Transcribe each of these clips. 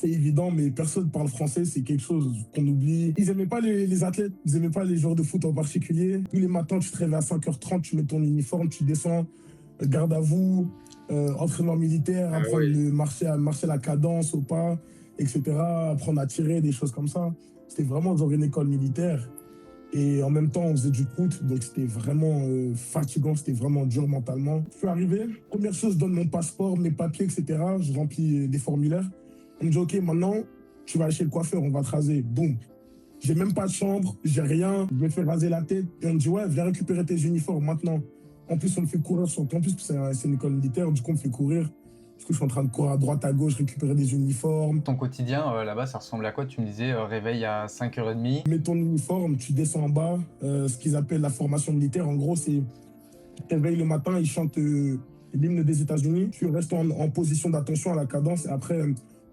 C'est évident, mais personne parle français, c'est quelque chose qu'on oublie. Ils aimaient pas les athlètes, ils aimaient pas les joueurs de foot en particulier. Tous les matins, tu te réveilles à 5h30, tu mets ton uniforme, tu descends, garde à vous, entraînement militaire, Ah apprendre oui. le marcher la cadence au pas, etc. Apprendre à tirer, des choses comme ça. C'était vraiment genre une école militaire. Et en même temps, on faisait du foot, donc c'était vraiment fatigant, c'était vraiment dur mentalement. Je suis arrivé, première chose, je donne mon passeport, mes papiers, etc. Je remplis des formulaires. On me dit, OK, maintenant, tu vas aller chez le coiffeur, on va te raser. Boum. J'ai même pas de chambre, j'ai rien, je me fais raser la tête. Et on me dit, ouais, viens récupérer tes uniformes maintenant. En plus, on me fait courir sur le campus, parce que c'est une école militaire, du coup, on me fait courir. Du coup, je suis en train de courir à droite, à gauche, récupérer des uniformes. Ton quotidien là-bas, ça ressemble à quoi? Tu me disais réveil à 5h30. Mets ton uniforme, tu descends en bas, ce qu'ils appellent la formation militaire. En gros, c'est tu te réveilles le matin, ils chantent l'hymne des États-Unis. Tu restes en position d'attention à la cadence. Et après,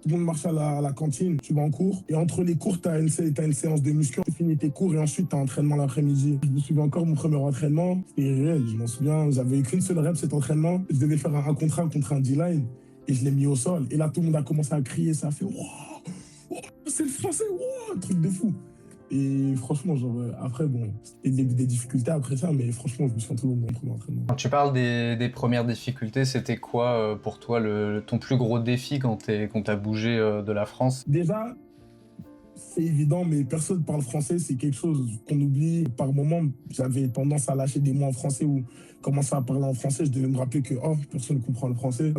tout le monde marche à la cantine. Tu vas en cours. Et entre les cours, tu as une séance de muscu. Tu finis tes cours et ensuite, tu as un entraînement l'après-midi. Je me souviens encore mon premier entraînement. C'était réel. Je m'en souviens. J'avais qu'une seule rep cet entraînement. Je devais faire un contre un D-line. Et je l'ai mis au sol. Et là, tout le monde a commencé à crier. Ça a fait Wouah, c'est le français, wow, un truc de fou. Et franchement, genre, après, bon, c'était des difficultés après ça, mais franchement, je me suis senti bon premier entraînement. Quand tu parles des premières difficultés, c'était quoi pour toi ton plus gros défi quand t'as bougé de la France? Déjà, c'est évident, mais personne parle français, c'est quelque chose qu'on oublie. Par moment, j'avais tendance à lâcher des mots en français ou commencer à parler en français. Je devais me rappeler que oh, personne ne comprend le français.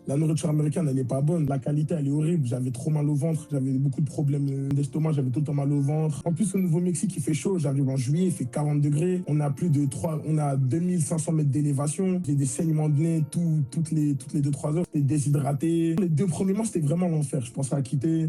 La nourriture américaine, elle n'est pas bonne. La qualité, elle est horrible. J'avais trop mal au ventre. J'avais beaucoup de problèmes d'estomac. J'avais tout le temps mal au ventre. En plus, au Nouveau-Mexique, il fait chaud. J'arrive en juillet, il fait 40 degrés. On a 2500 mètres d'élévation. J'ai des saignements de nez toutes les 2-3 heures. J'étais déshydraté. Les 2 premiers mois, c'était vraiment l'enfer. Je pensais à quitter.